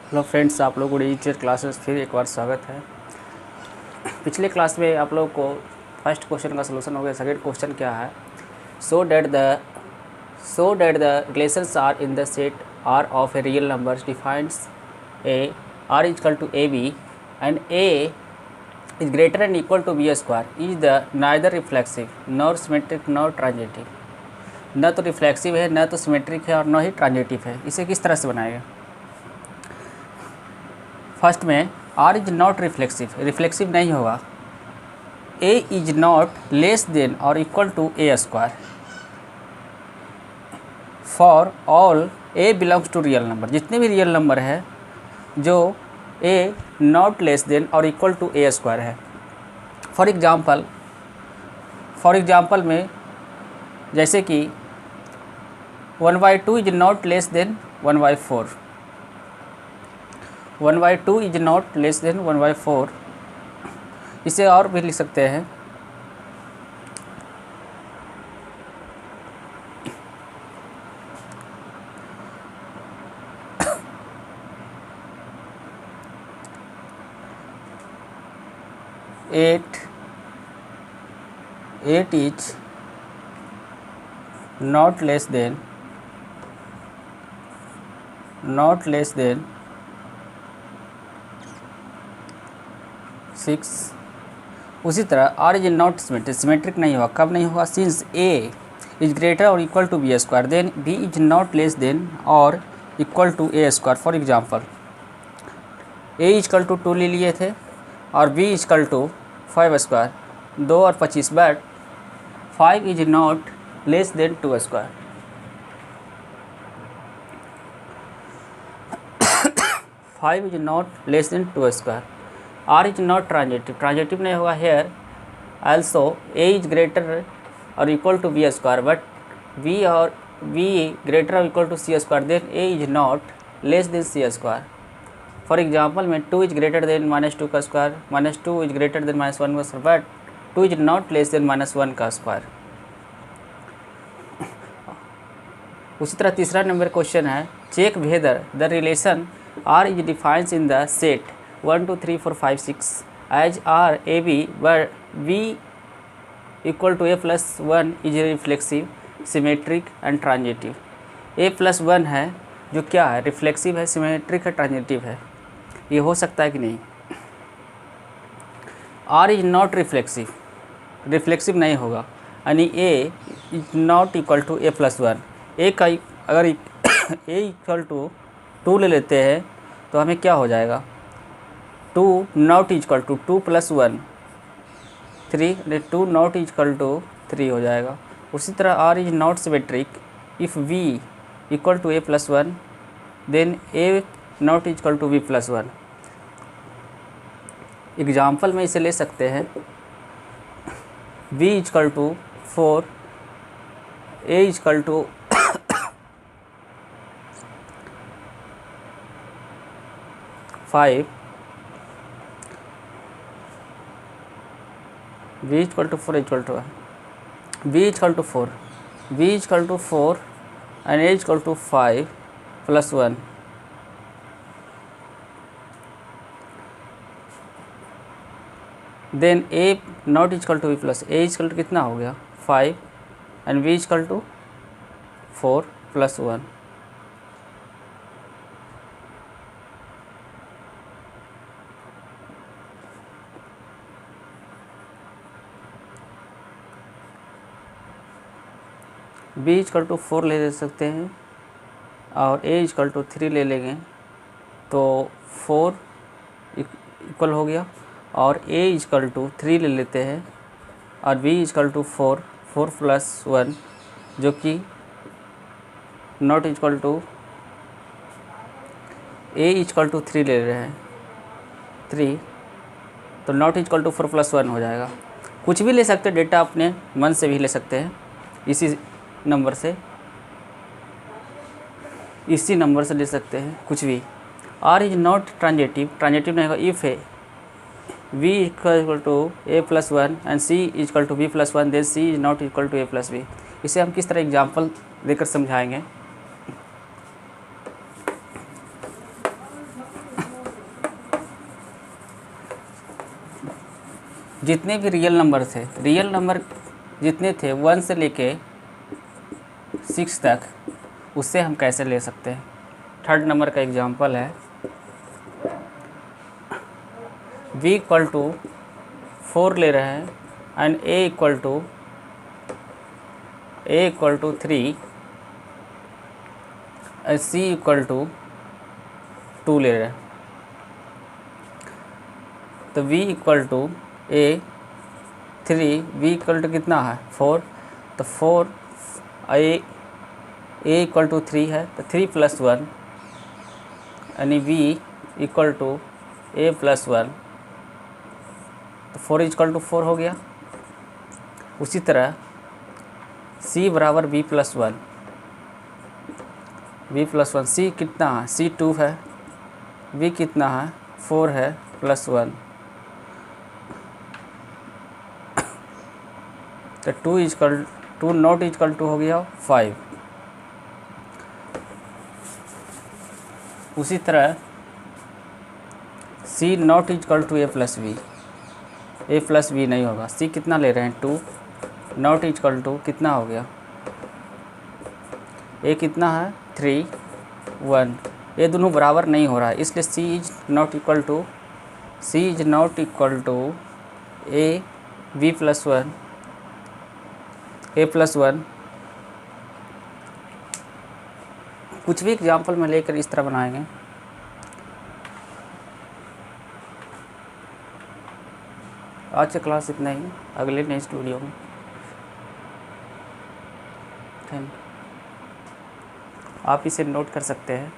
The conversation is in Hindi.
हेलो फ्रेंड्स, आप लोगों को डिजिटल क्लासेस फिर एक बार स्वागत है। पिछले क्लास में आप लोगों को फर्स्ट क्वेश्चन का सलूशन हो गया। सेकंड क्वेश्चन क्या है? So that the relations R in the set R of a real numbers defines a R is equal to a b and a is greater and equal to b square is the neither reflexive nor symmetric nor transitive। न तो रिफ्लेक्सिव है, न तो सिमेट्रिक है और न ही ट्रांजिटिव है। इसे किस तरह से बनाएगा? फर्स्ट में r is not reflexive, reflexive नहीं होगा। a is not less than और equal to a square for all a belongs to real number. जितने भी रियल नंबर है जो a नॉट लेस देन और इक्वल टू ए स्क्वायर है। फॉर एग्जाम्पल में जैसे कि 1/2 is not less than 1/4, 1/2 is not less than 1/4। इसे और भी लिख सकते हैं, at is not less then 6। उसी तरह r इज नॉट सिमेट्रिक नहीं होगा। कब नहीं होगा? सिंस a इज ग्रेटर और equal to b square then b is not less than और equal to a square. For example a is equal to 2 ले लिए थे और b इजकल टू 5 स्क्वायर, 2 और 25, but 5 is not less than 2 square. 5 is not less than 2 square. r is not transitive नहीं होगा। Here also a is greater और equal to b square but b greater और equal to c square then a is not less than c square. For example में 2 इज ग्रेटर देन -2 का स्क्वायर, -2 इज ग्रेटर देन -1 का square but 2 is not less than -1 का स्क्वायर। उसी तरह तीसरा नंबर क्वेश्चन है, check whether the relation r is defines in the set 1 2 3 4 5 6 as r a b where b equal to a + 1 is reflexive, symmetric and transitive. a + 1 है जो क्या है? रिफ्लेक्सिव है, सिमेट्रिक है, ट्रांजिटिव है। ये हो सकता है कि नहीं? r is not reflexive, reflexive नहीं होगा, यानी a is not equal to a + 1। a का अगर a इक्वल टू 2 ले लेते हैं तो हमें क्या हो जाएगा? 2 not equal to 2 + 1 3, 2 not equal to 3 हो जाएगा। उसी तरह r is not symmetric if v equal to a + 1 then a not equal to b + 1। Example में इसे ले सकते हैं, v equal to 4, a equal to 5, v equal to 4 equal to v equal to 4, v equal to 4 and a equal to 5 + 1। Then a not equal to b plus a equal to कितना हो गया? 5 and v equal to 4 + 1। b equal to 4 ले सकते हैं और a इक्वल टू 3 ले लेंगे तो 4 इक्वल हो गया, और a इक्वल टू 3 ले लेते हैं और b इक्वल टू 4 + 1 जो कि not equal to a equal to 3 ले रहे हैं 3, तो नॉट इक्वल टू 4 + 1 हो जाएगा। कुछ भी ले सकते हैं, डेटा अपने मन से भी ले सकते हैं। इसी नंबर से ले सकते हैं कुछ भी। r इज नॉट ट्रांजिटिव नहीं होगा इफ़ है v equal to a + 1 and c equal to b + 1 then c is not equal to a + b। इसे हम किस तरह एग्जाम्पल देकर समझाएंगे? जितने भी रियल नंबर थे, रियल नंबर जितने थे 1 से लेके 6 तक, उससे हम कैसे ले सकते हैं। थर्ड नंबर का एग्जांपल है v इक्वल टू 4 ले रहे हैं एंड a इक्वल टू 3 और c इक्वल टू 2 ले रहे हैं। तो v equal to a 3, v equal to कितना है 4, तो 4 a इक्वल टू 3 है, तो 3 + 1 यानी v इक्वल टू a + 1, तो 4 इक्वल टू 4 हो गया। उसी तरह c बराबर v + 1, c कितना है, c 2 है, v कितना है 4 है +1, तो 2 नॉट इक्वल टू हो गया 5। उसी तरह c not equal to a + v नहीं होगा। c कितना ले रहे हैं 2, नॉट इक्वल टू कितना हो गया, a कितना है 3 1, ये दोनों बराबर नहीं हो रहा है, इसलिए c is not equal to a v + 1 a + 1। कुछ भी एग्जाम्पल में लेकर इस तरह बनाएंगे। आज की क्लास इतना ही, अगले नेक्स्ट वीडियो में। Thank you. आप इसे नोट कर सकते हैं।